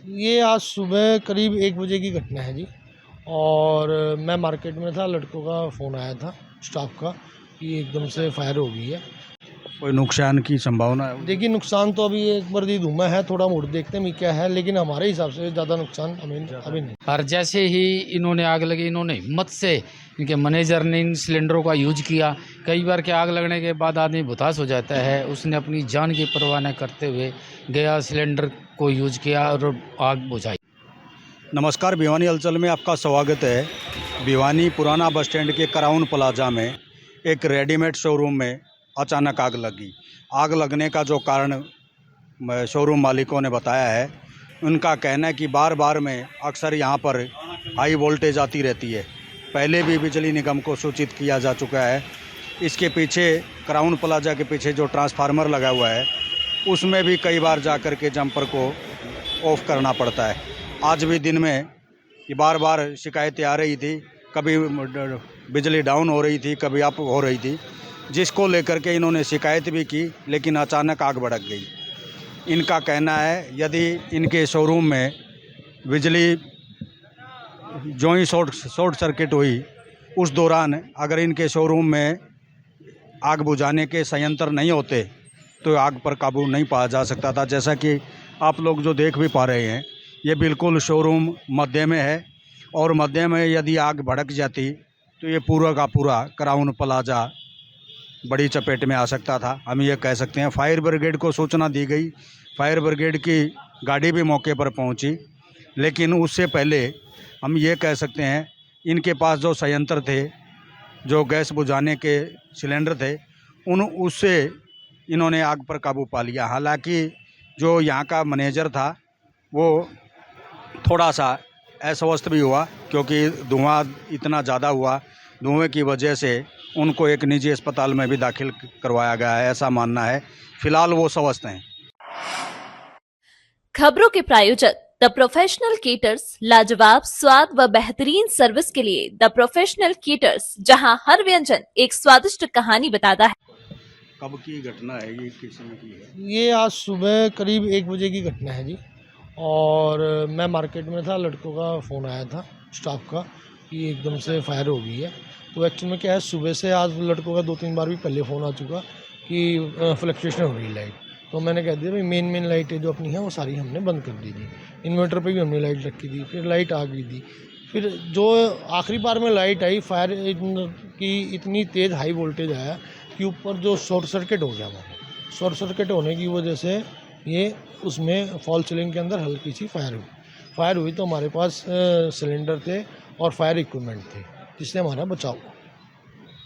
ये आज सुबह करीब 1 बजे की घटना है जी। और मैं मार्केट में था, लड़कों का फ़ोन आया था स्टाफ का कि एकदम से फायर हो गई है। कोई नुकसान की संभावना है? देखिए, नुकसान तो अभी एक बर्दी धुआं है, थोड़ा मुड़ देखते हैं क्या है, लेकिन हमारे हिसाब से ज़्यादा नुकसान हमें अभी नहीं। और जैसे ही इन्होंने आग लगी, इन्होंने हिम्मत से इनके मैनेजर ने इन सिलेंडरों का यूज किया। कई बार के आग लगने के बाद आदमी बेहोश हो जाता है, उसने अपनी जान की परवाह न करते हुए गया, सिलेंडर को यूज किया और आग बुझाई। नमस्कार, भिवानी हलचल में आपका स्वागत है। भिवानी पुराना बस स्टैंड के क्राउन प्लाजा में एक रेडीमेड शोरूम में अचानक आग लगी। आग लगने का जो कारण शोरूम मालिकों ने बताया है, उनका कहना है कि बार बार में अक्सर यहाँ पर हाई वोल्टेज आती रहती है। पहले भी बिजली निगम को सूचित किया जा चुका है। इसके पीछे क्राउन प्लाजा के पीछे जो ट्रांसफार्मर लगा हुआ है, उसमें भी कई बार जा कर के जंपर को ऑफ करना पड़ता है। आज भी दिन में कि बार बार शिकायतें आ रही थी, कभी बिजली डाउन हो रही थी, कभी अप हो रही थी, जिसको लेकर के इन्होंने शिकायत भी की, लेकिन अचानक आग भड़क गई। इनका कहना है यदि इनके शोरूम में बिजली जो ही शॉर्ट सर्किट हुई, उस दौरान अगर इनके शोरूम में आग बुझाने के संयंत्र नहीं होते तो आग पर काबू नहीं पाया जा सकता था। जैसा कि आप लोग जो देख भी पा रहे हैं, ये बिल्कुल शोरूम मध्य में है और मध्य में यदि आग भड़क जाती तो ये पूरा का पूरा क्राउन प्लाजा बड़ी चपेट में आ सकता था। हम ये कह सकते हैं फायर ब्रिगेड को सूचना दी गई, फायर ब्रिगेड की गाड़ी भी मौके पर पहुंची, लेकिन उससे पहले हम ये कह सकते हैं इनके पास जो संयंत्र थे, जो गैस बुझाने के सिलेंडर थे, उससे इन्होंने आग पर काबू पा लिया। हालांकि जो यहाँ का मैनेजर था वो थोड़ा सा अस्वस्थ भी हुआ, क्योंकि धुआं इतना ज़्यादा हुआ। धुएं की वजह से उनको एक निजी अस्पताल में भी दाखिल करवाया गया है, ऐसा मानना है। फिलहाल वो स्वस्थ हैं। खबरों के प्रायोजक द प्रोफेशनल केटर्स, लाजवाब स्वाद व बेहतरीन सर्विस के लिए द प्रोफेशनल केटर्स, जहां हर व्यंजन एक स्वादिष्ट कहानी बताता है। कब की घटना है ये, किस समय की है? ये आज सुबह करीब 1 बजे की घटना है जी। और मैं मार्केट में था, लड़कों का फ़ोन आया था स्टाफ का कि एकदम से फायर हो गई है। तो एक्चुअल में क्या है, सुबह से आज लड़कों का 2-3 बार भी पहले फ़ोन आ चुका कि फ्लक्चुएशन हो रही है लाइट। तो मैंने कह दिया भाई मेन लाइटें जो अपनी हैं वो सारी हमने बंद कर दी थी। इन्वर्टर पे भी हमने लाइट रखी थी, फिर लाइट आ गई थी। फिर जो आखिरी बार में लाइट आई, फायर की इतनी तेज़ हाई वोल्टेज आया कि ऊपर जो शॉर्ट सर्किट हो गया वो। शॉर्ट सर्किट होने की वजह से ये उसमें फॉल सीलिंग के अंदर हल्की सी फायर हुई। तो हमारे पास सिलेंडर थे और फायर इक्विपमेंट थे, जिससे हमारा बचाव हुआ।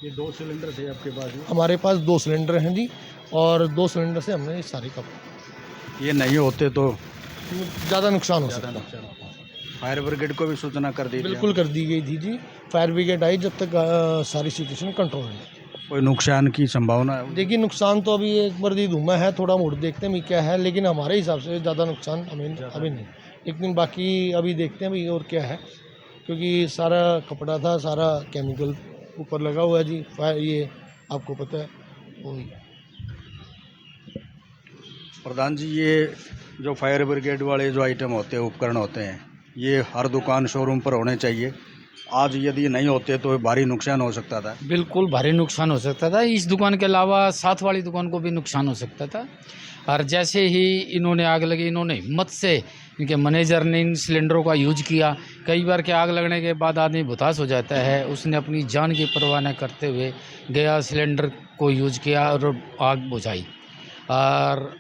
ये 2 सिलेंडर थे आपके पास? हमारे पास 2 सिलेंडर हैं जी, और 2 सिलेंडर से हमने ये सारे कवर। ये नहीं होते तो ज़्यादा नुकसान हो सकता। फायर ब्रिगेड को भी सूचना कर दी? बिल्कुल कर दी गई थी जी। फायर ब्रिगेड आई जब तक सारी सिचुएशन कंट्रोल में। कोई नुकसान की संभावना है? देखिए, नुकसान तो अभी एक बर्दी धुआं है, थोड़ा मुड़ देखते हैं क्या है, लेकिन हमारे हिसाब से ज़्यादा नुकसान हमें अभी नहीं। लेकिन बाकी अभी देखते हैं भाई और क्या है, क्योंकि सारा कपड़ा था, सारा केमिकल ऊपर लगा हुआ है जी। फायर ये आपको पता है वही। प्रधान जी, ये जो फायर ब्रिगेड वाले जो आइटम होते हैं, उपकरण होते हैं, ये हर दुकान शोरूम पर होने चाहिए। आज यदि नहीं होते तो भारी नुकसान हो सकता था। बिल्कुल भारी नुकसान हो सकता था। इस दुकान के अलावा साथ वाली दुकान को भी नुकसान हो सकता था। और जैसे ही इन्होंने आग लगी, इन्होंने हिम्मत से इनके मैनेजर ने इन सिलेंडरों का यूज किया। कई बार के आग लगने के बाद आदमी बेहोश हो जाता है, उसने अपनी जान की परवाह न करते हुए गया, सिलेंडर को यूज किया और आग बुझाई। और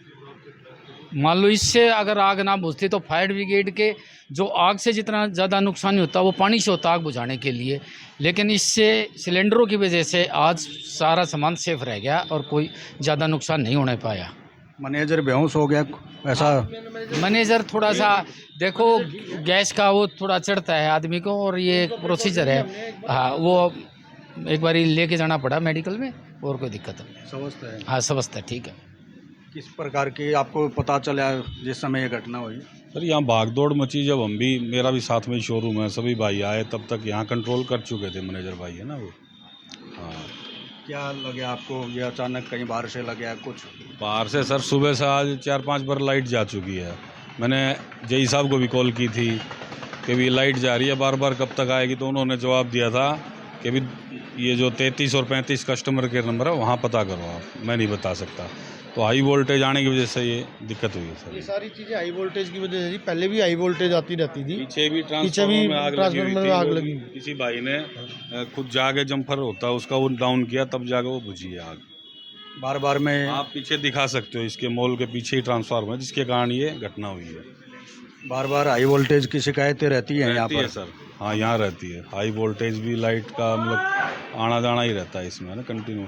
मान लो इससे अगर आग ना बुझती तो फायर ब्रिगेड के जो आग से जितना ज़्यादा नुकसान होता वो पानी से होता आग बुझाने के लिए, लेकिन इससे सिलेंडरों की वजह से आज सारा सामान सेफ रह गया और कोई ज़्यादा नुकसान नहीं होने पाया। मैनेजर बेहोश हो गया ऐसा? मैनेजर थोड़ा सा, देखो गैस का वो थोड़ा चढ़ता है आदमी को, और ये प्रोसीजर है। हाँ, वो एक बार लेके जाना पड़ा मेडिकल में, और कोई दिक्कत नहीं। स्वस्थ है? हाँ, स्वस्थ है, ठीक है। किस प्रकार की आपको पता चला जिस समय ये घटना हुई? सर, यहाँ भागदौड़ मची। जब हम भी, मेरा भी साथ में शोरूम है, सभी भाई आए, तब तक यहाँ कंट्रोल कर चुके थे। मैनेजर भाई है ना वो। हाँ। क्या लगे आपको, ये अचानक कहीं बाहर से लगे कुछ? बाहर से सर सुबह से आज 4-5 बार लाइट जा चुकी है, मैंने जेई साहब को भी कॉल की थी कि भी लाइट जा रही है बार बार, कब तक आएगी, तो उन्होंने जवाब दिया था कि भी ये जो 33 और 35 कस्टमर केयर नंबर है वहाँ पता करो आप, मैं नहीं बता सकता। तो हाई वोल्टेज आने की वजह से ये दिक्कत हुई है सर। ये सारी चीज़ें हाई वोल्टेज की वजह से जी, पहले भी हाई वोल्टेज आती रहती थी। पीछे भी भी ट्रांसफार्मर में आग लगी हुई ट्रांसफार्मर थी, में आग वो लगी। भी किसी भाई ने खुद जाके जम्फर होता है उसका वो डाउन किया, तब जाके वो बुझी है आग। बार बार में आप पीछे दिखा सकते हो, इसके मॉल के पीछे ही ट्रांसफार्मर है जिसके कारण ये घटना हुई है। बार बार हाई वोल्टेज की शिकायतें रहती हैं यहाँ रहती है पर। सर, हाँ यहाँ रहती है। हाई वोल्टेज भी लाइट का मतलब आना जाना ही रहता है इसमें, है ना, कंटिन्यू।